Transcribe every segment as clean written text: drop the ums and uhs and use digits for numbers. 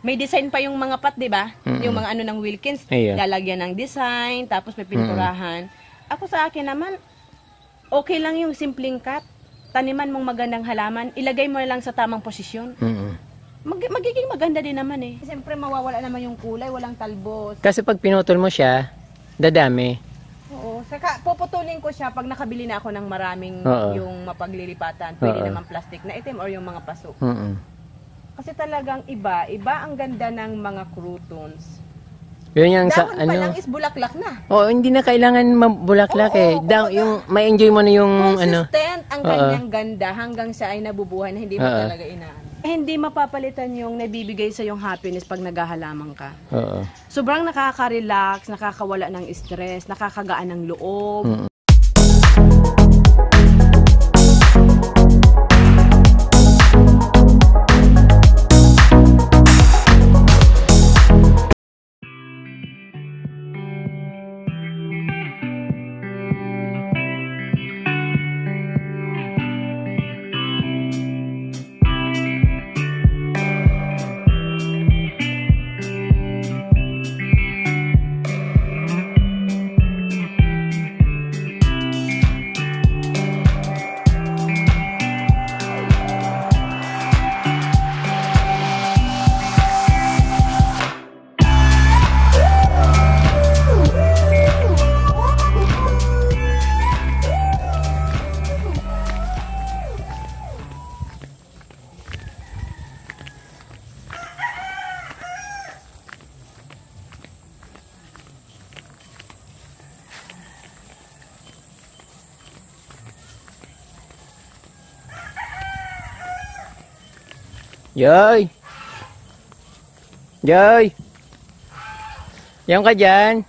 may design pa yung mga pot, di ba? Yung mga ano ng Wilkins, lalagyan ng design, tapos may pinturahan. Ako sa akin naman, okay lang yung simpleng cut. Taniman mong magandang halaman, ilagay mo lang sa tamang posisyon. Magiging maganda din naman eh. Siyempre mawawala naman yung kulay, walang talbos. Kasi pag pinutol mo siya, dadami. Oo. Saka puputulin ko siya pag nakabili na ako ng maraming yung mapaglilipatan. Pwede naman plastic na itim or yung mga paso. Kasi talagang iba ang ganda ng mga croutons. Yun yung Dahon sa pa lang is bulaklak na. Oo, hindi na kailangan mabulaklak yung may enjoy mo na yung consistent ang kanyang ganda hanggang siya ay nabubuhay na hindi mo talaga inaan. Hindi mapapalitan yung nabibigay sa yung happiness pag naghahalaman ka. Sobrang nakaka-relax, nakakawala ng stress, nakakagaan ng loob. Joy! Joy! Yan ka dyan?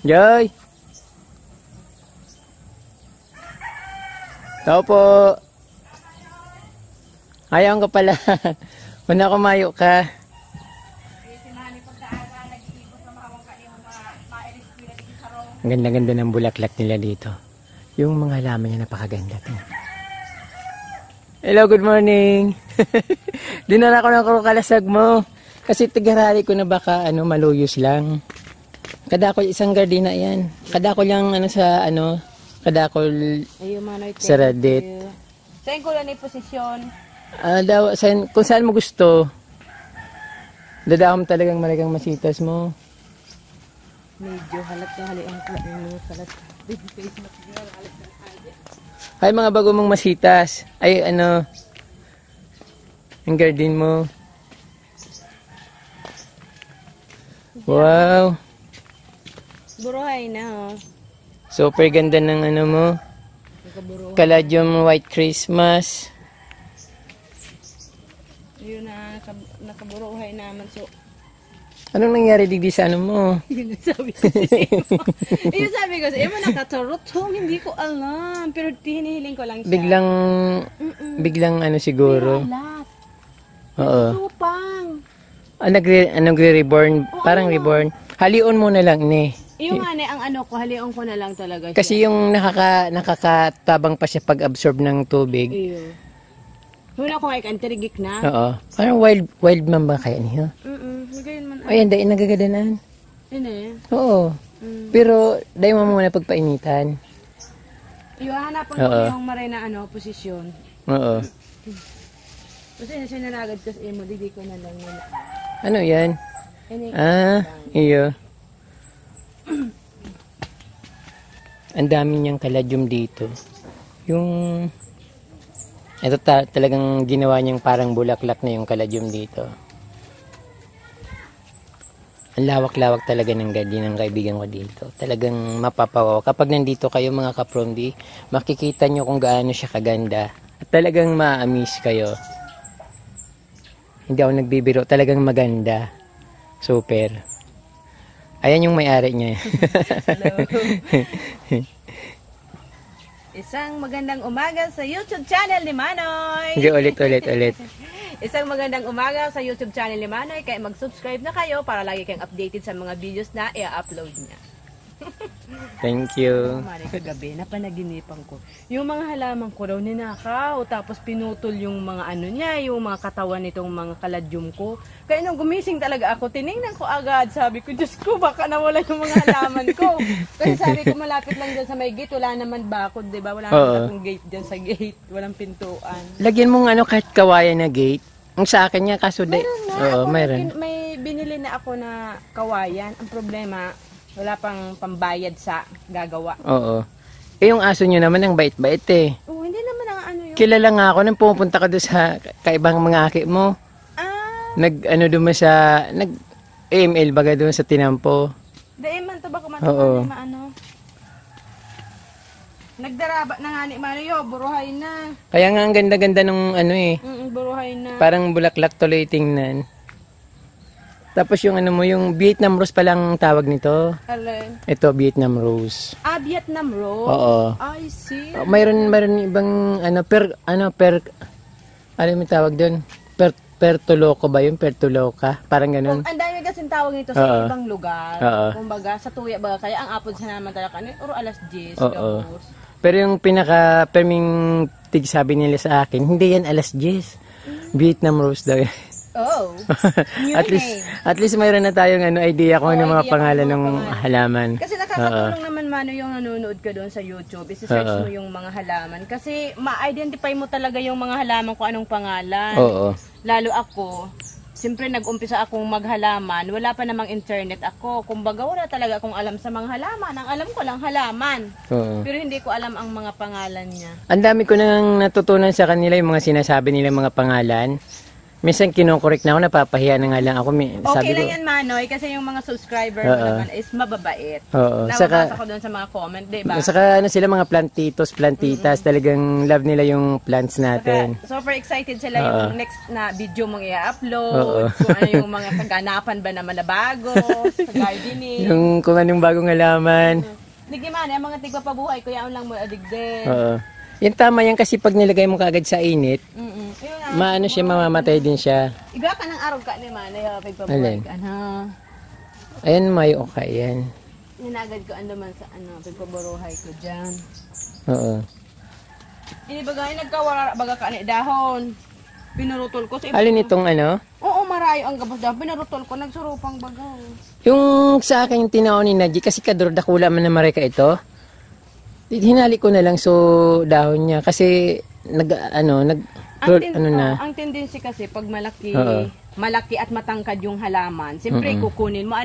Joy! Tao po! Ayaw ka pala. Una kumayo ka. Ang ganda-ganda ng bulaklak nila dito. Yung mga halaman niya napakaganda. Hello, good morning. Dinala ko ng kalasag mo. Kasi tigarari ko na baka maluyos lang. Kadakol isang gardina yan. Kadakol lang kadakol sa radit. Saan ko lang yung posisyon? Kung saan mo gusto. Dadaan talagang malagang masitas mo. Medyo halat na haliang ko. Ay, mga bago mong masitas. Ay, ang garden mo. Wow. Buruhay na, Super ganda ng mo. Caladium White Christmas. Yun na, nakaburuhay naman. So, anong nangyari digdi sa mo? Yun sabi ko sa iyo. Yun sabi ko sa iyo, nakaturutong, hindi ko alam. Pero hinihiling ko lang siya. Biglang siguro. Alat. Oo. Supang. Nagre-reborn. Parang reborn. Halion mo na lang, ne. Yung ang ko, halion ko na lang talaga siya. Kasi yung nakakatabang pa siya pag-absorb ng tubig. Iyo. Muna ko nga antirigik na. Oo. Parang wild man ba kaya niya? Magayon man. Ay, hindi. Nagagadanan. Hindi. Oo. Pero, dahil mo muna pagpainitan. Iyo, hanapan ko yung maray na posisyon. Oo. Kasi sinanagad ko sa imo, hindi ko na lang muna. Ano yan? Iyo. Ang dami niyang kaladyum dito. Ito talagang ginawa niyang parang bulaklak na yung kaladyum dito. Ang lawak-lawak talaga ng garden ng kaibigan ko dito. Talagang mapapawaw. Kapag nandito kayo mga kapromdi, makikita nyo kung gaano siya kaganda. At talagang ma-amaze kayo. Hindi ako nagbibiro. Talagang maganda. Super. Ayan yung may-ari niya. Hello. Isang magandang umaga sa YouTube channel ni Manoy. Sige, ulit. Isang magandang umaga sa YouTube channel ni Manoy. Kaya mag-subscribe na kayo para lagi kayong updated sa mga videos na i-upload niya. Thank you. Mari, kagabi, napanaginipan ko. Yung mga halaman ko daw ninakaw, tapos pinutol yung mga ano niya, yung mga katawan nitong mga kaladyum ko. Kaya nung gumising talaga ako, tinignan ko agad, sabi ko, Diyos ko, baka nawala yung mga halaman ko. Kasi sabi ko, malapit lang dyan sa may gate, wala naman bakod, di ba? Wala naman akong gate dyan sa gate, walang pintuan. Lagyan mong ano, kahit kawayan na gate. Ang sa akin niya, kaso Meron na, Oo, ako mayroon. may binili na ako na kawayan. Ang problema, wala pang pambayad sa gagawa. Oo. Eh, yung aso nyo naman, ang bait-bait eh. Oh, hindi naman ang ano yun. Kilala nga ako nang pumupunta ka doon sa kaibang mga aki mo. Nag-ano doon sa, nag-AML baga doon sa Tinampo. Daiman to ba Oo. ano? Nagdaraba na nga ni Mario, buruhay na. Kaya nga ang ganda-ganda nung ano eh. Buruhay na. Parang bulaklak tuloy tingnan. Tapos yung ano mo, yung Vietnam Rose palang tawag nito. Alin? Ito, Vietnam Rose. Vietnam Rose? Oo. I see. Mayroon ibang ano ano yung tawag doon? Pertuloco ba yun? Pertuloca? Parang ganun. Ang dami kasing tawag nito sa ibang lugar. Kumbaga, sa tuya ba, kaya ang apod sa naman talaga kanil, or alas 10, gabos. Pero yung perming tig sabi nila sa akin, hindi yan alas 10. Vietnam Rose daw yan. Oh. At least mayroon na tayong idea kung ano mga pangalan ng halaman. Kasi nakakatulong naman Mano yung nanonood ka doon sa YouTube. Isi-search mo yung mga halaman. Kasi ma-identify mo talaga yung mga halaman kung anong pangalan. Oo. Lalo ako, siyempre nag-umpisa akong maghalaman. Wala pa namang internet ako. Kumbaga wala talaga akong alam sa mga halaman. Ang alam ko lang halaman. Oo. Pero hindi ko alam ang mga pangalan niya. Ang dami ko nang natutunan sa kanila yung mga sinasabi nila mga pangalan. Minsan kinokorek na ako, napapahiya na nga lang ako. Okay lang yan, Manoy, kasi yung mga subscriber mo naman is mababait. Oo. Nababasa ko doon sa mga comment, diba? Saka sila mga plantitas, talagang love nila yung plants natin. Saka, super excited sila yung next na video mong i-upload, kung ano yung mga kaganapan ba naman na bago, sa gardening. Yung kung anong bagong halaman. Hindi man, yung mga tigpapabuhay, kuya lang mo adigden. Oo. Yan tama yan kasi pag nilagay mo kaagad sa init, maano siya, mamamatay din siya. Iga ka ng araw ka ni Manay, pagpabuhay ka na. Ayan, may okay yan. Ninagad ko andaman sa pagpaburuhay ko dyan. Oo. Ini bagay nagkawara baga ka ni dahon. Pinurutol ko sa Alin itong ano? Oo, marayo ang gabos dahon. Pinurutol ko, nagsurupang bagaw. Yung sa akin tinaon ni Nadji, kasi kador dakula man na mareka ito. Hinali ko na lang dahon niya kasi ang tendency kasi pag malaki at matangkad yung halaman, siyempre kukunin mo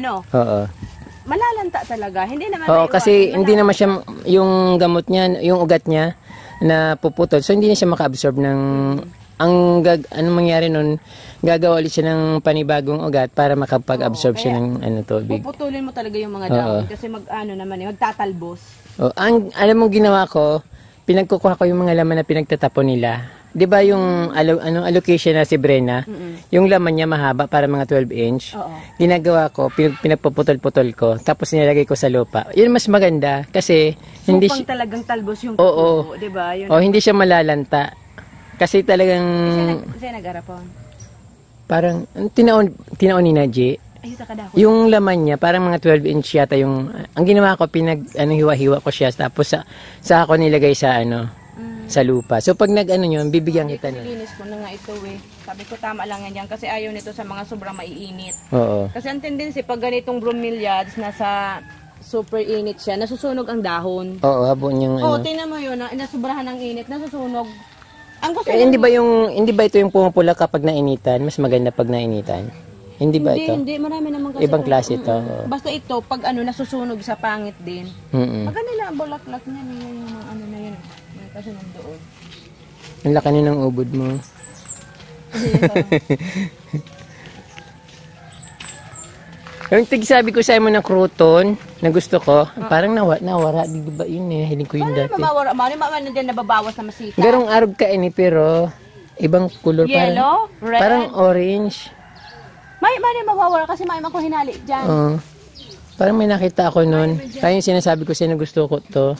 malalanta talaga. Hindi naman kasi hindi naman siya yung gamot niya, yung ugat niya na puputol. So hindi na siya maka-absorb ng anong mangyari nun, gagawa ulit siya ng panibagong ugat para makapag-absorb siya ng tubig. Puputulin mo talaga yung mga dahon kasi magtatalbos. Alam mo ginawa ko, pinagkukuha ko yung mga laman na pinagtatapon nila. 'Di ba yung allocation na si Brena, yung laman niya mahaba para mga 12 inch. Ginagawa ko, pinagpuputol-putol ko, tapos nilagay ko sa lupa. Yun mas maganda kasi hindi siya talagang talbos yung tubo, 'di ba? Hindi siya malalanta. Kasi talagang Kasi nag-arapon. Parang tinaon ni Nadji. Yung laman niya, parang mga 12 inch yata yung, ang ginawa ko, hiwa-hiwa ko siya, tapos sa ako nilagay sa sa lupa. So pag nyo, bibigyan kita na. Linis ko na nga ito Sabi ko tama lang yan kasi ayaw nito sa mga sobrang maiinit. Oo. Kasi ang tendency, pag ganitong bromeliads, nasa super init siya, nasusunog ang dahon. Oo, habon yung tingnan mo yun, nasubrahan ng init, nasusunog. Ang gusto hindi ba ito yung pumupula kapag nainitan? Mas maganda pag nainitan? Hindi ba ito? Hindi, marami naman kasi. Ibang klase ito. Basta ito, pag nasusunog sa pangit din. Pag nila ang bulaklak niya, yung mga na yun. Kasi nandoon. Ang laki ng ubod mo. Yung sabi ko sa mo ng crouton, na gusto ko, parang nawara. Di ba yun hiling ko yun dati. Paano mawara? Din nababawas na masika. Garong arog ka pero ibang kulor. Yellow? Red? Parang orange. May mawawala kasi may ko hinali dyan. Parang may nakita ako nun. Kaya yung sinasabi ko sa'yo na gusto ko to.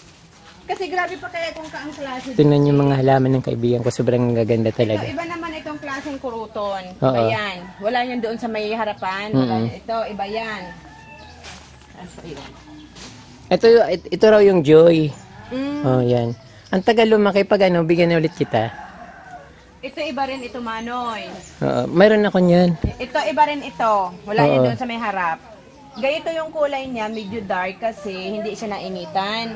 Kasi grabe pa kaya kung kaang klase. Tingnan yung mga halaman ng kaibigan ko. Sobrang gaganda talaga. Iba naman itong klaseng kuruton. Iba yan. Wala yan doon sa may harapan. Ito, iba yan. Ito raw yung Joy. Mm. Oh, yan. Ang tagal lumaki pag bigyan na ulit kita. Ito iba rin ito, Manoy. Oo, mayroon ako niyan. Ito iba rin ito. Wala yan Oo. doon sa may harap. Ganito yung kulay niya, medyo dark kasi hindi siya nainitan.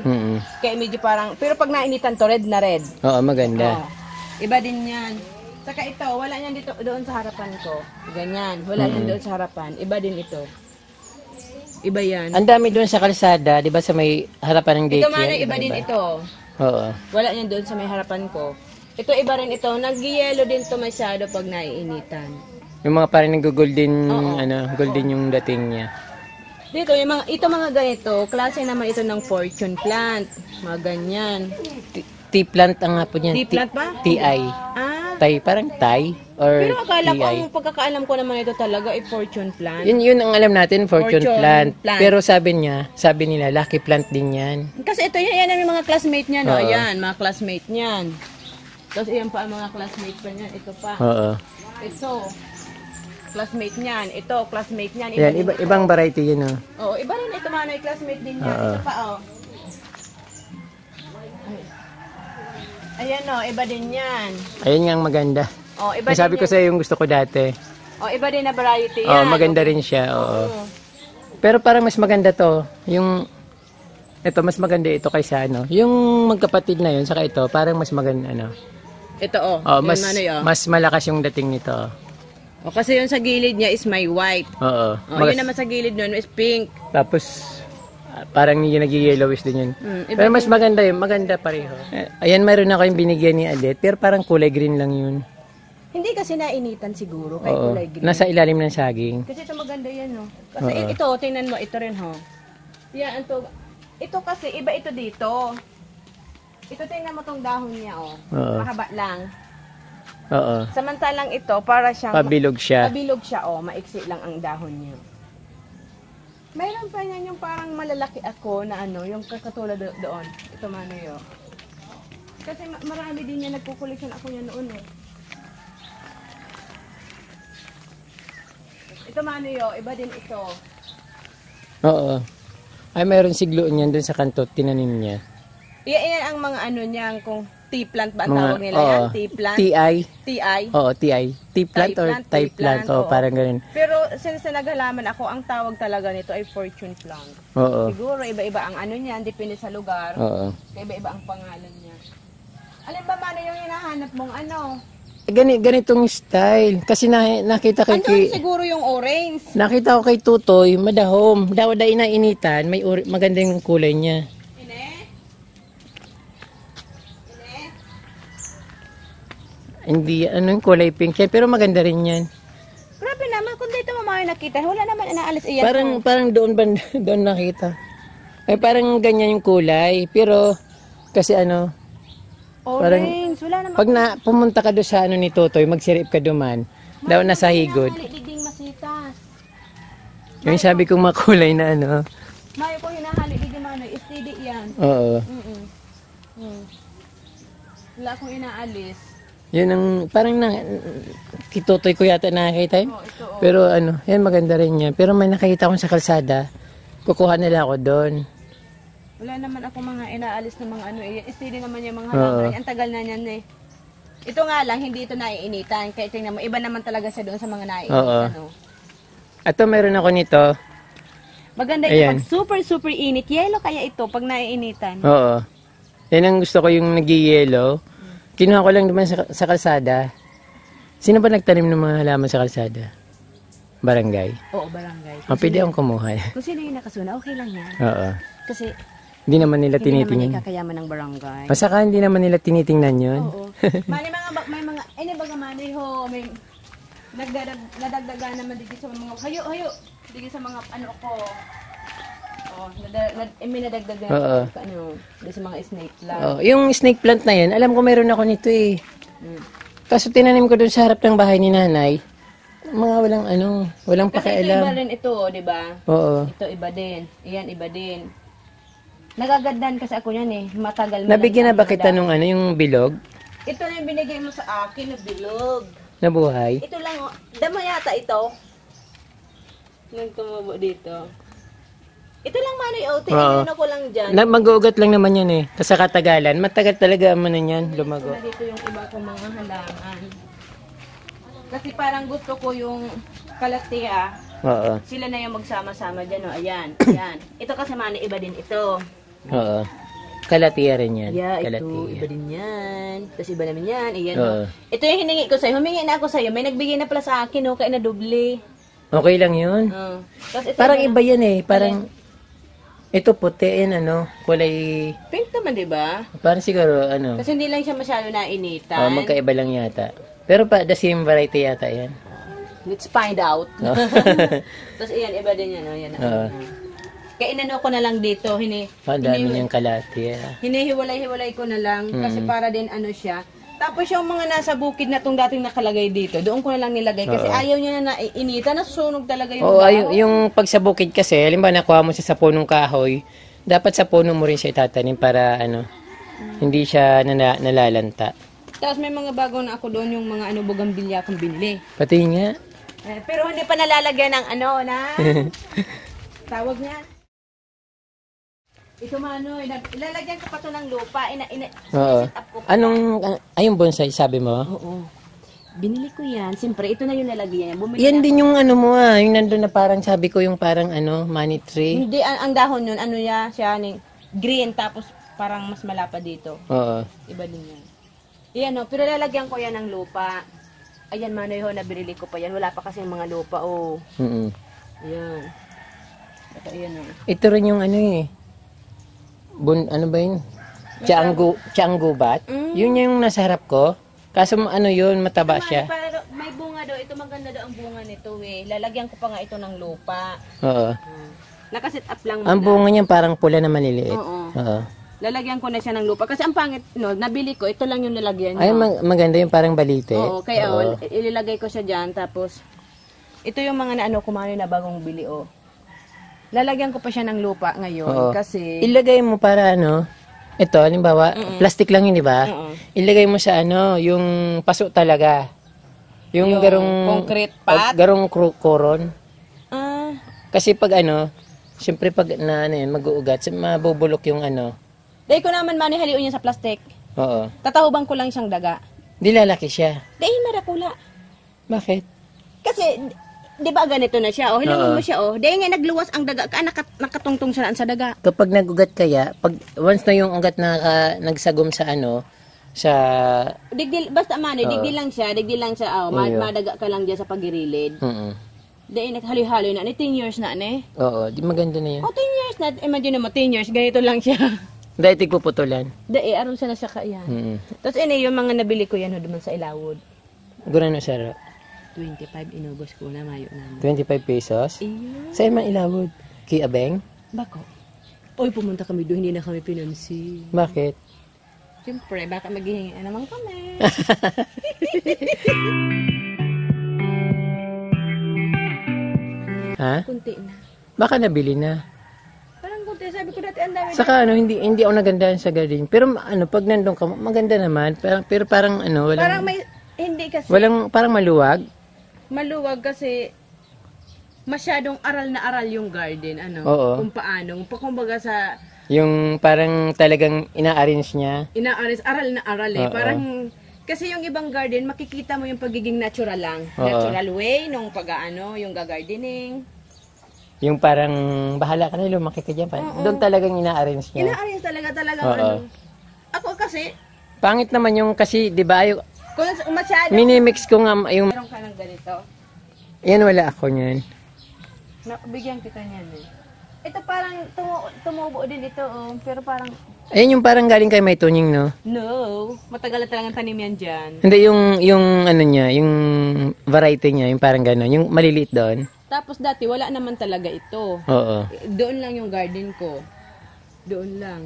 Kaya medyo parang, pero pag nainitan to, red na red. Oo, maganda. Oo. Iba din yan. Saka ito, wala yan dito doon sa harapan ko. Ganyan, wala yan doon sa harapan. Iba din ito. Iba yan. Ang dami doon sa kalsada, 'di ba, sa may harapan ng Ito, daycare. Manoy, iba din ito. Oo. Wala yan doon sa may harapan ko. Ito, iba rin ito. Nag-yellow din to masyado pag naiinitan. Yung mga parang nag-golden, Oo. golden yung dating niya. Dito, ito mga ganito, klase naman ito ng fortune plant. Mga ganyan. Tea-plant ang nga po niyan. Tea-plant ba? T-I. Ah, Tay, parang Thai or pero akala ko, TI. ang pagkakaalam ko naman ito talaga ay fortune plant. Yun ang alam natin, fortune Fortune plant. plant. Pero sabi nila, lucky plant din yan. Kasi ito, yan yung mga classmate niya, no? Oo. Ayan, mga classmate niyan. Tapos iyan pa ang mga classmate pa niyan. Ito pa. Oo. Ito. Classmate niyan. Ito, classmate niyan. Yan, din ito. ibang variety yun, oh. Oo, iba rin ito, Manoy. Classmate din niyan. Oo. Ito pa, oh. Ayan, oh. Iba din yan. Ayun nga ang maganda. Oh, iba Sabi din ko sa'yo yung gusto ko dati. Oh, iba din na variety Oo, yan. maganda rin siya, oo. Oo. Pero parang mas maganda to. Mas maganda ito kaysa Yung magkapatid na yun, saka ito, parang mas maganda, Ito, oh. Oh, Yung mas, Manoy, oh. mas malakas yung dating nito. Oh, kasi yung sa gilid niya is my white. Oo. Oh, yun naman sa gilid nun is pink. Tapos, parang yung nag-yellowish din yun. Iba Pero mas maganda yun. Maganda pareho. Ayan, mayroon ako yung binigyan ni Adet. Pero parang kulay green lang yun. Hindi kasi nainitan siguro, kaya Oo. kulay green. Nasa ilalim ng saging. Kasi ito maganda yan, no? Kasi Oo. ito, tingnan mo, ito rin, ho. Yan, ito kasi, iba ito dito. Ito, tingnan mo tong dahon niya, oh. Oo. Mahaba lang. Oo. Samantalang ito, para siyang... Pabilog siya. Pabilog siya, oh. Maiksi lang ang dahon niya. Mayroon pa niyan yung parang malalaki ako na yung katulad doon. Ito, Manoy, oh. Kasi marami din niya, nagkukoleksyon ako niya noon, eh. Ito, Manoy, oh. Iba din ito. Oo. Ay, mayroon sigloon yan dun sa kanto. Tinanim niya. Iyan ang mga niyan, kung tea plant ba ang Mga- tawag nila yan? oo. Tea plant? TI. TI? Oo, TI. Tea plant or Thai Thai plant. Oo, oo. parang ganun. Pero since naghalaman ako, ang tawag talaga nito ay fortune plant. Oo. Siguro iba-iba ang niyan, depende sa lugar. Oo. Iba-iba ang pangalan niya. Alin ba, Mano, yung hinahanap mong Ganitong style. Kasi nakita ko Andun siguro yung orange. nakita ko kay Tutoy, madahom. Daw inainitan, maganda yung kulay niya. Ine? Ine? Hindi, yung kulay pink yan, pero maganda rin yan. Grabe naman, kung dito mo mga nakita, wala naman inaalis iyan. Parang doon doon nakita. Ay, parang ganyan yung kulay, pero kasi Orange, wala naman. pag pumunta ka doon sa ni Tutoy, magsirip ka duman, daw nasa higod. Hinahaligiding masitas. Yung sabi kong makulay na Mayo ko hinahaligiding Mano, steady yan. Oo. Wala akong inaalis. Yun ang, parang kitutoy ko yata nakakita yun. Oh, ito, oh. Pero yan maganda rin yan. Pero may nakita akong sa kalsada, kukuha nila ako doon. Wala naman ako mga inaalis ng mga steady naman yung mga Oo. halaman. Ang tagal na niyan eh. Ito nga lang, hindi ito naiinitan. Kaya tingnan mo, iba naman talaga siya doon sa mga naiinitan. Oh. Ato meron ako nito. Maganda Ayan. yung pag super init. Yellow kaya ito pag naiinitan. Oo. Yan ang gusto ko yung nag-yellow. Kinuha ko lang naman sa kalsada. Sino ba nagtanim ng mga halaman sa kalsada? Barangay. Oo, barangay. Pwede akong kumuha. Kung sino yung nakasuna, okay lang yan. Oo. Kasi Hindi naman nila hindi naman tinitingnan. ikakayaman ng barangay. Masaka hindi naman nila tinitingnan yun. Oo. May mga, baga mani ho, may nadagdagan naman dito sa mga, hayo, dito sa mga ko. Oh, may nadagdagan Oo. dito sa mga snake plant. Oh, yung snake plant na yan, alam ko meron ako nito eh. Mm. Kaso tinanim ko doon sa harap ng bahay ni nanay. Mga walang Kasi ito iba pakialam. rin ito, di ba? Oo. Ito iba din. Iyan iba din. Nagagandan kasi ako yan eh. Matagal mo Nabigyan na lang ba ang kita dami. nung yung bilog Ito na yung binigay mo sa akin na bilog. na buhay? Ito lang, dama yata ito. Yung tumubo dito. Ito lang Manoy, tingnan ko lang dyan. Mag-uugat lang naman yan eh. Kasi sa katagalan, matagal talaga man yan, lumago. Dito yung iba kong mga halaman. Kasi parang gusto ko yung kalatea. Oo. Sila na yung magsama-sama dyan, oh. Ayan, ayan. Ito kasi Manoy, iba din ito. Oo. Kalatia rin yan. Yeah, ito, iba din yan. Tapos iba naman yan. Ayan, oh. Ito yung hiningi ko sa'yo. Humingi na ako sa'yo. May nagbigay na pala sa akin, oh, kaya na doble. Okay lang yun. Tapos ito parang iba yan eh. Parang, ito puti yan, kulay... Pink naman, di ba? Parang siguro, Kasi hindi lang siya masyado nainitan. Magkaiba lang yata. Pero the same variety yata yan. Let's find out. Tapos ayan, iba din yan, Yan. Kaya inano ko na lang dito, dami niyang kalate. Hinihiwalay-hiwalay ko na lang kasi para din siya. Tapos yung mga nasa bukid na itong dating nakalagay dito, doon ko na lang nilagay kasi ayaw niya na inita, nasusunog talaga yung baho. Yung pag sa bukid kasi, halimbawa nakuha mo siya sa punong kahoy, dapat sa puno mo rin siya itatanim para hindi siya nalalanta. Tapos may mga bago na ako doon yung mga bugambilya akong binili. Pati nga. Pero hindi pa nalalagyan ng tawag niya. Ito Manoy, ilalagyan ko pa ito ng lupa. Set up ko pa. Yung bonsai, sabi mo? Oo. Binili ko yan. Siyempre, ito na yung lalagyan. Yan din yung yung nandun na parang sabi ko yung parang money tree. Hindi, ang dahon yun, siya, green, tapos parang mas malapa dito. Oo. Iba din yan. Yan pero lalagyan ko yan ng lupa. Ayan Manoy, nabili ko pa yan. Wala pa kasi yung mga lupa, Ayan. Ayan Ito rin yung ano ba yun? Tianggubat. Yun yung nasa harap ko. Kaso yun, mataba siya. May bunga daw. Ito maganda daw ang bunga nito eh. Lalagyan ko pa nga ito ng lupa. Oo. Nakasit up lang. Ang bunga niya parang pula na maliliit. Oo. Lalagyan ko na siya ng lupa. Kasi ang pangit, nabili ko, ito lang yung lalagyan niya. Ay, maganda yung parang balite. Oo, kaya ililagay ko siya dyan. Tapos, ito yung mga kumain na bagong bili, Lalagyan ko pa siya ng lupa ngayon kasi... Ilagay mo para ito, halimbawa, plastic lang yun, di ba? Ilagay mo sa yung paso talaga. Yung garong... Concrete pot? Garong koron. Kasi pag siyempre pag mag-uugat, mabubulok yung Dahil ko naman manihaliun niya sa plastic. Oo. Tatahuban ko lang siyang daga. Di lalaki siya. Dahil marakula. Bakit? Kasi... Di ba ganito na siya? Hilingin mo siya, Dahil nga nagluwas ang daga, nakatungtong siya sa daga. Kapag nagugat kaya, once na yung ugat na nagsagom sa sa... Basta digdil lang siya, madaga ka lang dyan sa pagirilid. Dahil naghali-hali na, 10 years na, Oo, di maganda na yun. 10 years na, imagine mo, 10 years, ganito lang siya. Dahil tigpuputulan. Dahil, aron siya na siya kaya. Tapos yung mga nabili ko yan, duman sa Ilawod. Gano'n na saro? 25 inubos ko na mayo namin. 25 pesos? Iya. Saan man Ilawod? Kay Abeng? Bako. Oy, pumunta kami doon, hindi na kami pinansi. Bakit? Siyempre, baka maghihingi naman kami. Ha? Kunti na. Baka nabili na. Parang kunti, sabi ko dati ang dami. Saka hindi ako nagandahan sa garden. Pero pag nandun ka, maganda naman. Pero parang walang... Parang may, hindi kasi. Parang maluwag. Maluwag kasi masyadong aral na aral yung garden, Oo. kung paano. Kumbaga sa... Yung parang talagang ina-arrange niya. Aral na aral Oo. Parang, kasi yung ibang garden, makikita mo yung pagiging natural lang. Natural way, nung yung gagardening. Yung parang, bahala ka na, lumaki ka dyan. Doon talagang ina-arrange niya. Ina-arrange talaga Oo. Ako kasi, pangit naman yung kasi, di ba, kung masyado... minimix ko nga yung... Meron ka ng ganito. Yan, wala ako niyan. Bigyan kita niyan Ito parang tumubo din ito, pero parang... Ayun yung parang galing kay May Tunying, no? No, matagal na talagang tanim yan dyan. Hindi, yung niya, yung variety niya, yung parang gano'n, yung maliliit doon. Tapos dati, wala naman talaga ito. Oo. Doon lang yung garden ko. Doon lang.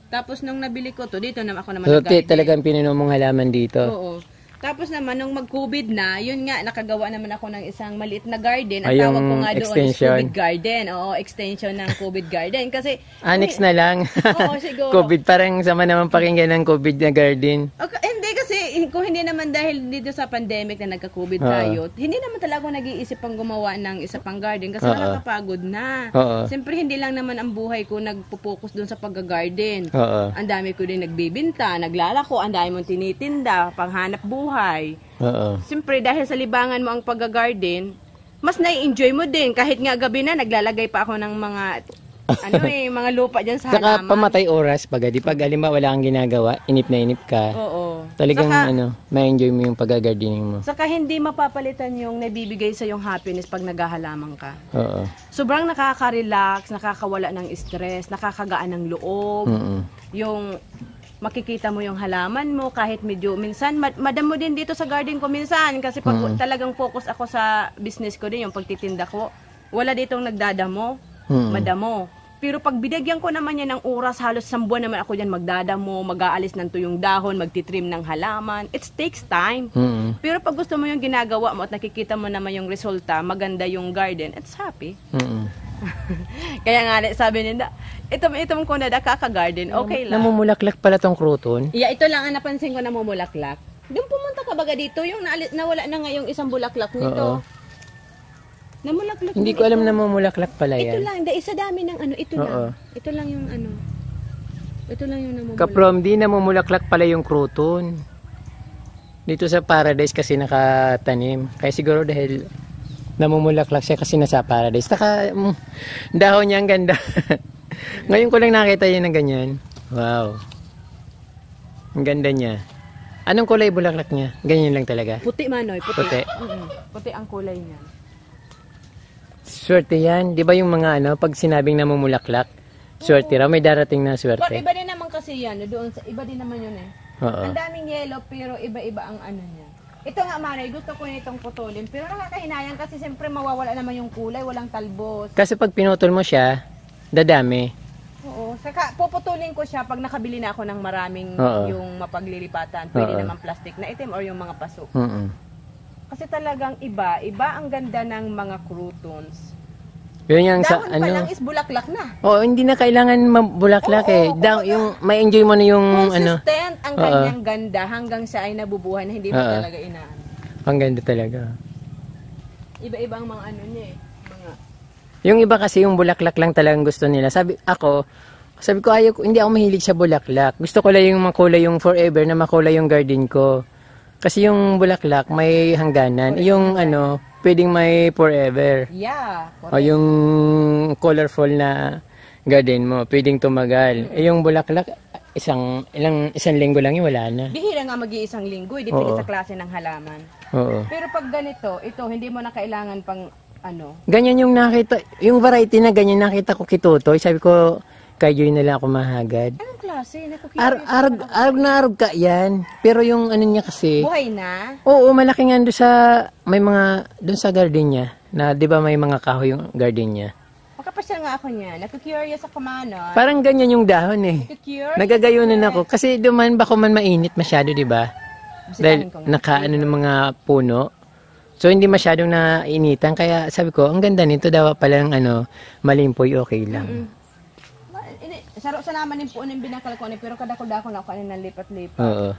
Tapos nung nabili ko to, dito naman ako naman So, nag-garden. talagang pinuno mong halaman dito. Oo. Tapos naman, nung mag-COVID na, yun nga, nakagawa naman ako ng isang maliit na garden. Ang Ay, tawag ko yung nga doon is extension. COVID garden. Oo, extension ng COVID garden. Kasi, Annex na lang. Oo, siguro. COVID, parang sama naman pakinggan ng COVID na garden. Okay, hindi kasi, kung hindi naman dahil dito sa pandemic na nagka-COVID tayo, hindi naman talaga ako nag-iisip pang gumawa ng isa pang garden kasi nakakapagod na. Siyempre, hindi lang naman ang buhay ko nagpo-focus doon sa pag-garden. Ang dami ko din nagbibinta, naglalako, ang dami mong tinitinda, panghanap buhay. Siyempre, dahil sa libangan mo ang pag-garden, mas nai-enjoy mo din. Kahit nga gabi na, naglalagay pa ako ng mga mga lupa dyan sa halaman. Saka pamatay oras, pag halimbawa wala kang ginagawa, inip na inip ka. Talagang ma-enjoy mo yung pag-gardening mo. Saka hindi mapapalitan yung nabibigay sa yung happiness pag naghahalaman ka. Sobrang nakaka-relax, nakakawala ng stress, nakakagaan ng loob. Yung makikita mo yung halaman mo kahit medyo minsan madamo din dito sa garden ko minsan kasi pag talagang focus ako sa business ko din yung pagtitinda ko, wala ditong nagdadamo, madamo. Pero pag binigyan ko naman yan ng oras, halos 1 buwan naman ako dyan magdadamo, mag-aalis ng tuyong dahon, magtitrim ng halaman. It takes time. Pero pag gusto mo yung ginagawa mo at nakikita mo naman yung resulta, maganda yung garden, it's happy. Kaya nga, sabi nila, itong ko na kaka-garden, okay lang. Namumulaklak pala tong crouton. Yeah, ito lang ang napansin ko namumulaklak. Yung pumunta ka baga dito, yung nawala na nga yung isang bulaklak nito. Namulaklak. Hindi ko alam na mamulaklak pala yan. Ito lang, isa dami ng ito lang. Ito lang yung Ito lang yung namumulaklak. Kaprom, di namumulaklak pala yung crouton. Dito sa Paradise kasi nakatanim. Kaya siguro dahil namumulaklak siya kasi nasa Paradise. Dahon niya ang ganda. Ngayon ko lang nakita yun ng ganyan. Wow. Ang ganda niya. Anong kulay bulaklak niya? Ganyan lang talaga? Puti, Manoy. Puti. Puti ang kulay niya. Swerte yan. Di ba yung mga pag sinabing namumulaklak, swerte raw, may darating na swerte. But iba din naman kasi yan. Doon sa iba din naman yun eh. Ang daming yellow pero iba-iba ang niya. Ito nga, Manoy, gusto ko nitong putulin. Pero nakakahinayang kasi siyempre mawawala naman yung kulay, walang talbos. Kasi pag pinutol mo siya, dadami. Oo. Saka puputulin ko siya pag nakabili na ako ng maraming yung mapaglilipatan. Pwede naman plastic na itim or yung mga paso. Kasi talagang iba ang ganda ng mga croutons. Yun yung Dahon pa lang is bulaklak na. Oo, hindi na kailangan mabulaklak yung may enjoy mo na yung consistent ang kanyang ganda hanggang siya ay nabubuhay na hindi mo talaga inaan. Ang ganda talaga. Iba-iba ang mga niya eh. Yung iba kasi yung bulaklak lang talagang gusto nila. Sabi ko hindi ako mahilig sa bulaklak. Gusto ko lang yung makulay yung forever na makulay yung garden ko. Kasi yung bulaklak may hangganan. Yung pwedeng may forever. Yeah. O yung colorful na garden mo, pwedeng tumagal. Yung bulaklak, isang linggo lang yun, wala na. Bihira nga mag-iisang linggo, depende sa klase ng halaman. Pero pag ganito, ito, hindi mo na kailangan pang Ganyan yung nakita, yung variety na ganyan nakita ko kitutoy. Sabi ko, kay Joy na lang ako mahagad. Anong klase? Arog ka yan. Pero yung niya kasi... Buhay na? Oo, malaki nga doon sa garden niya. Na di ba may mga kahoy yung garden niya. Makapasyal nga ako niya. Naku-curious ako, Manoy. Parang ganyan yung dahon eh. Nagagayunan ako. Kasi duman bako man mainit masyado, di ba? Dahil ng mga puno. So hindi masyadong nainitan. Kaya sabi ko, ang ganda nito daw palang malimpoy, okay lang. Saro sa naman yung puunin binakal ko pero kadako-dako na ako ng lipat-lipat.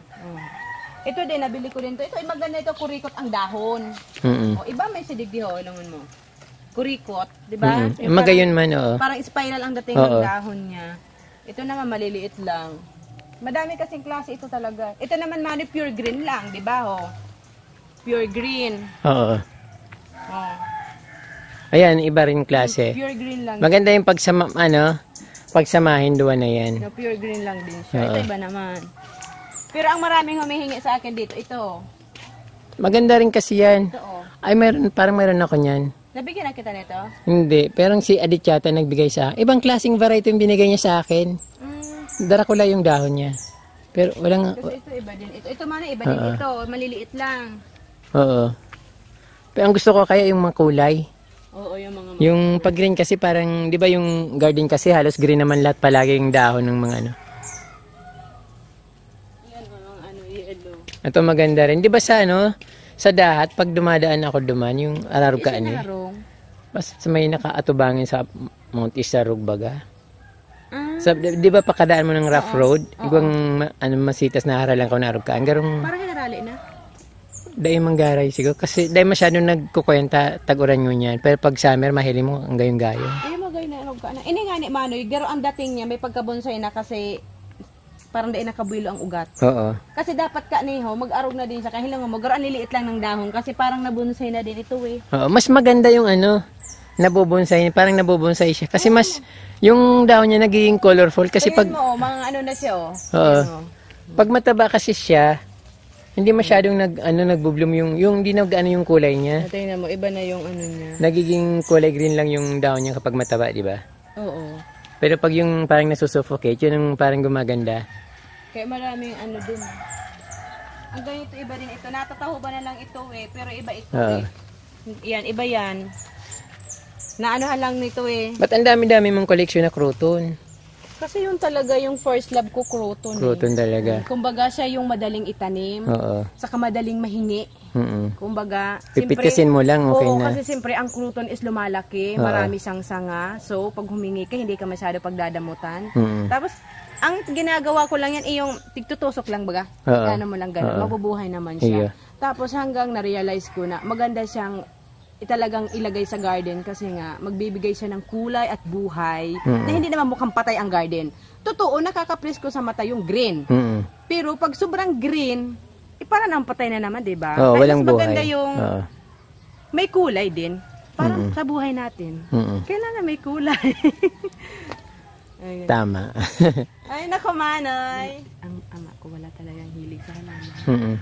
Ito din, nabili ko din to. Ito, maganda ito, kurikot ang dahon. Iba may sidigdi langon mo. Kurikot, di ba? Magayon man, Parang spiral ang dating ng dahon niya. Ito naman, maliliit lang. Madami kasing klase ito talaga. Ito naman, Manoy, pure green lang, di ba, Pure green. Ayan, iba rin klase. Pure green lang. Maganda yung pagsamahin duwa na yan. Pure green lang din siya. Ito iba naman. Pero ang maraming humihingi sa akin dito, ito. Maganda rin kasi yan. Ito, Ay, parang mayroon ako niyan. Nabigyan na kita nito? Hindi, pero si Adit yata nagbigay sa akin. Ibang klaseng variety yung binigay niya sa akin. Dracula yung dahon niya. Pero walang... Kasi ito iba din. Ito man iba din ito. Maliliit lang. Pero ang gusto ko kaya yung makulay. Yung mga... Yung pag green kasi parang, di ba yung garden kasi halos green naman lahat palagi yung dahon ng mga Yan, yellow. Ito maganda rin. Di ba sa sa dahat, pag dumadaan ako duman, yung ararugaan Isa Basta may nakaatubangin sa Mount Isarug baga. So, di ba pakadaan mo ng rough road? Ibang masitas na haralan ka na arog ka. Ang garong... Parang hinarali na. Dahil manggaray siguro. Kasi dahil masyadong nagkukwenta, tag-uran nyo niyan. Pero pag summer, mahiling mo ang gayong-gayo. Hindi mo gayon na arog ka na. Ini nga ni Manoy, garo ang dating niya, may pagkabonsay na kasi parang dahil nakabuilo ang ugat. Oo. Kasi dapat ka niho, mag-arog na din sa kahilang mo. Garo ang liliit lang ng dahon kasi parang nabonsay na din ito eh. Oo. Mas maganda yung nabubonsay. Parang nabubonsay siya. Kasi mas, yung dahon niya nagiging colorful. Kasi pag... mo, mga ano na siya Oo. Pag mataba kasi siya, hindi masyadong nagbo-bloom yung hindi yung kulay niya. Tingnan mo, iba na yung ano niya. Nagiging kulay green lang yung dahon niya kapag mataba, di ba? Oo. Pero pag yung parang nasusuffocate, yun yung parang gumaganda. Kaya maraming ano din. Ang ganito, iba din ito. Natataho ba na lang ito eh, pero iba ito eh. Yan, iba yan. Naanohan lang nito eh. Ba't ang dami-dami mong koleksyon na crouton? Kasi yun talaga yung first love ko, crouton. Crouton talaga. Kumbaga siya yung madaling itanim. Oo. Saka madaling mahingi. Kumbaga, pipitisin mo lang, okay oo, na. kasi siyempre ang crouton is lumalaki. Marami siyang sanga. So, pag humingi ka, hindi ka masyado pagdadamutan. Tapos, ang ginagawa ko lang yan, yung tigtutusok lang baga. Ano mo lang gano'n. Mabubuhay naman siya. Tapos, hanggang na-realize ko na maganda siyang talagang ilagay sa garden kasi nga magbibigay siya ng kulay at buhay na hindi naman mukhang patay ang garden. Totoo, nakaka-please ko sa mata yung green. Pero pag sobrang green, parang ang patay na naman, 'di ba? Walang buhay. Maganda yung may kulay din. Parang sa buhay natin. Kailangan may kulay. Tama. Ay, nako Manoy. Ang ama ko wala talagang hilig sa halaman.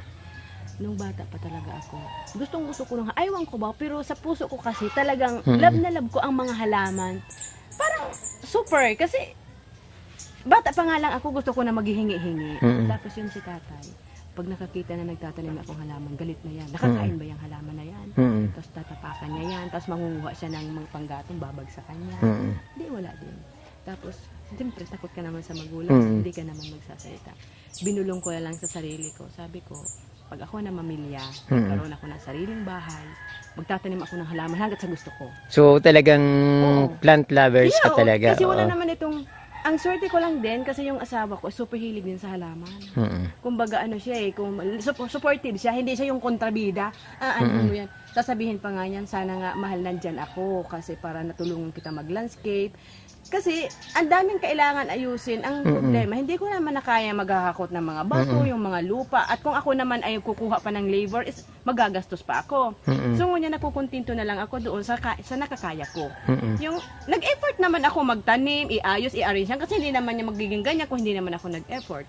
Nung bata pa talaga ako. Gustong-gusto ko nung, aywan ko ba, pero sa puso ko kasi talagang love na love ko ang mga halaman. Parang super, kasi bata pa nga lang ako, gusto ko na maghihingi-hingi. Tapos yun si tatay, pag nakakita na nagtatanim akong halaman, galit na yan. Nakakain ba yung halaman na yan? Tapos tatapakan niya yan, tapos mangunguha siya ng mga panggatong, babagsakan niya. Hindi, wala din. Tapos, siyempre, takot ka naman sa magulang, hindi ka naman magsasalita. Binulong ko na lang sa sarili ko. Sabi ko, pag ako na mamilya, karoon ako ng sariling bahay, magtatanim ako ng halaman hanggat sa gusto ko. So, talagang plant lovers ka talaga. Kasi wala naman itong, ang swerte ko lang din, kasi yung asawa ko, super hilig din sa halaman. Kumbaga ano siya eh, supportive siya, hindi siya yung kontrabida. Ano mo yan, sasabihin pa nga yan, sana nga mahal nandyan ako, kasi para natulungan kita mag-landscape. Kasi, ang daming kailangan ayusin. Ang problema, hindi ko naman na kaya maghahakot ng mga bato, yung mga lupa. At kung ako naman ay kukuha pa ng labor, is magagastos pa ako. So, ngunyan nakukuntinto na lang ako doon sa nakakaya ko. Yung, nag-effort naman ako magtanim, iayos, i-arrange yan. Kasi hindi naman niya magiging ganyan kung hindi naman ako nag-effort.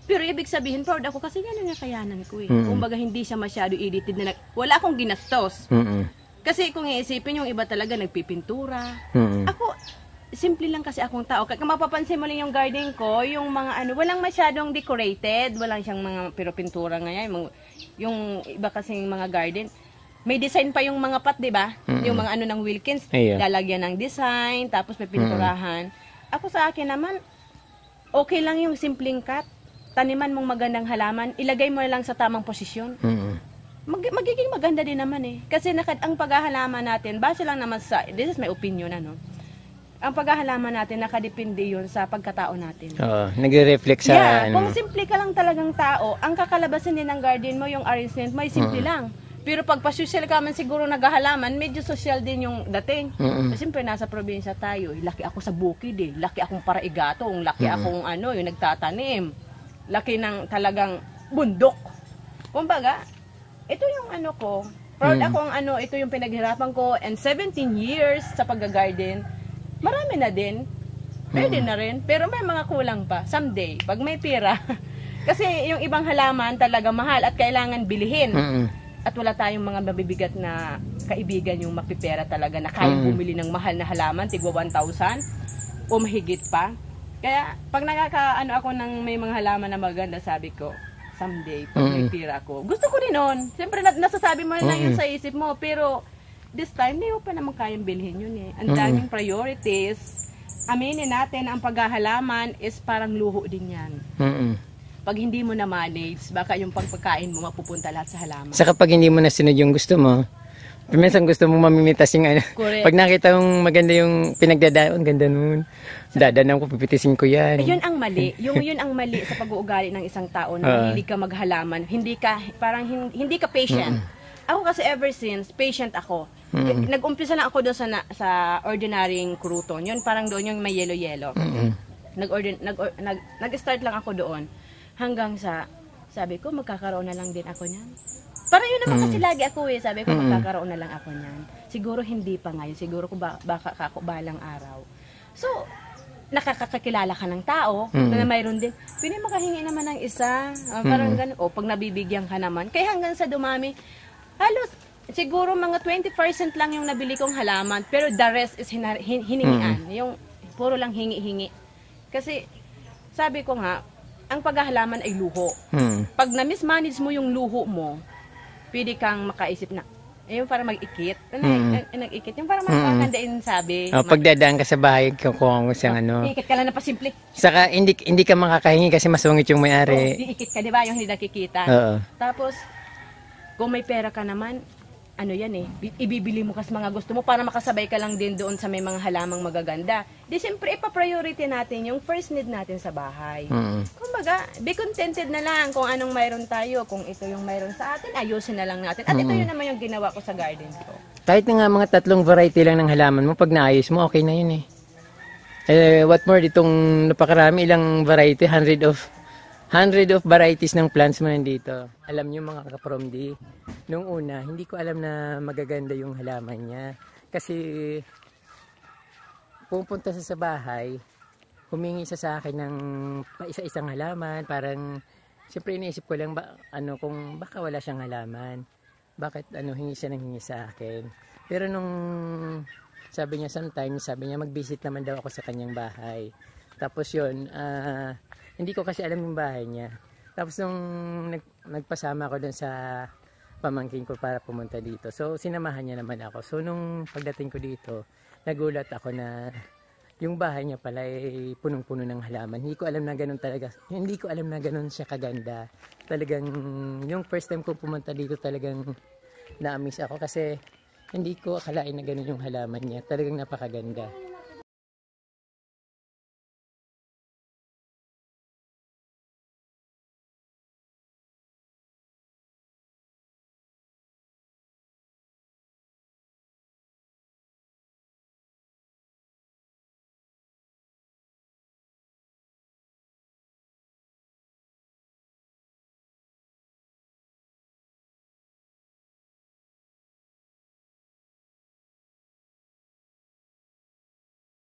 Pero ibig sabihin, proud ako kasi gano'n nga kayanan ko eh. Kumbaga, hindi siya masyado edited na wala akong ginastos. Kasi kung iisipin, yung iba talaga nagpipintura. Ako, simple lang kasi akong tao. Kaya mapapansin mo lang yung garden ko, yung mga walang masyadong decorated, walang siyang mga pero pintura ngayon. Yung iba kasing mga garden, may design pa yung mga pot, di ba? Yung mga ng Wilkins, lalagyan ng design, tapos may pinturahan. Ako sa akin naman, okay lang yung simpleng cut. Taniman mong magandang halaman, ilagay mo lang sa tamang posisyon. Magiging maganda din naman eh. Kasi ang paghahalaman natin, base lang naman sa, this is my opinion, ang paghahalaman natin, nakadepende yun sa pagkatao natin. Oo, nagre-reflect sa... Kung simple ka lang talagang tao, ang kakalabasan din ng garden mo, yung arrangement, may simple lang. Pero pag pa-social ka man siguro naghahalaman, medyo social din yung dating. Siyempre, nasa probinsya tayo. Laki ako sa bukid eh. Laki akong paraigatong. Laki akong yung nagtatanim. Laki ng talagang bundok. Kumbaga, ito yung ko. Proud ako ito yung pinaghirapan ko. And 17 years sa pag-garden. Marami na din. Pwede na rin. Pero may mga kulang pa. Someday, pag may pera. Kasi yung ibang halaman talaga mahal at kailangan bilihin. At wala tayong mga mabibigat na kaibigan yung mapipera talaga na kayang bumili ng mahal na halaman, tigwa 1,000 o mahigit pa. Kaya pag ako ng may mga halaman na maganda, sabi ko, someday, pag may pera ako. Gusto ko rin nun. Siyempre, nasasabi mo na yun sa isip mo. Pero, this time, hindi mo pa naman kayang bilhin yun eh. Ang daming priorities. Aminin natin, ang paghahalaman is parang luho din yan. Pag hindi mo na-manage, baka yung pagpakain mo mapupunta lahat sa halaman. Sa kapag hindi mo na sinod yung gusto mo, Minsan gusto mong mamimitas yung ano. Correct. Pag nakita mong maganda yung pinagdadaan, ganda nun. Dadanang ko, pipitisin ko yan. Yun ang mali. Yun ang mali sa pag-uugali ng isang tao na hindi ka maghalaman, hindi ka patient. Ako kasi ever since, patient ako. Nag-umpisa lang ako doon sa ordinaryong crouton. Yun parang doon yung may yellow-yellow. Nag-start lang ako doon. Hanggang sa, sabi ko, magkakaroon na lang din ako niyan. Parang yun naman kasi lagi ako sabi ko, magkakaroon na lang ako niyan. Siguro hindi pa ngayon. Siguro baka ako balang araw. So, nakakakilala ka ng tao na mayroon din. Pwede makahingi naman ng isa. Parang ganun. O, pag nabibigyan ka naman. Kaya hanggang sa dumami, halos siguro mga 20% lang yung nabili kong halaman. Pero the rest is hiningian. Yung puro lang hingi-hingi. Kasi, sabi ko nga, ang paghahalaman ay luho. Pag na-mismanage mo yung luho mo, pwede kang makaisip na, yung para mag-ikit. Nag-ikit. Yung para makakandain sabi. Pagdadaan ka sa bahay, kung siyang ano. Iikit ka lang na pasimple. Saka hindi ka makakahingi kasi masungit yung may-ari. Iikit ka, di ba? Yung hindi nakikita. Tapos, kung may pera ka naman, ano yan ibibili mo kasi mga gusto mo para makasabay ka lang din doon sa may mga halamang magaganda. Di siyempre, ipa-priority natin yung first need natin sa bahay. Kumbaga, be contented na lang kung anong mayroon tayo. Kung ito yung mayroon sa atin, ayusin na lang natin. At ito yun naman yung ginawa ko sa garden ko. Kahit na nga mga 3 variety lang ng halaman mo, pag naayos mo, okay na yun what more, ditong napakarami, ilang variety, 100 of varieties ng plants mo nandito. Alam niyo mga kapromdi, nung una, hindi ko alam na magaganda yung halaman niya. Kasi, pupunta sa bahay, humingi sa akin ng isa-isang halaman. Parang, siyempre iniisip ko lang, kung baka wala siyang halaman. Bakit hingi siya ng hingi sa akin. Pero nung, sabi niya mag-visit naman daw ako sa kanyang bahay. Tapos yun, hindi ko kasi alam yung bahay niya. Tapos nung nagpasama ako dun sa pamangkin ko para pumunta dito. So sinamahan niya naman ako. So nung pagdating ko dito, nagulat ako na yung bahay niya pala ay punong-puno ng halaman. Hindi ko alam na ganun talaga. Hindi ko alam na ganun siya kaganda. Talagang yung first time ko pumunta dito talagang na-amaze ako kasi hindi ko akalain na ganun yung halaman niya. Talagang napakaganda.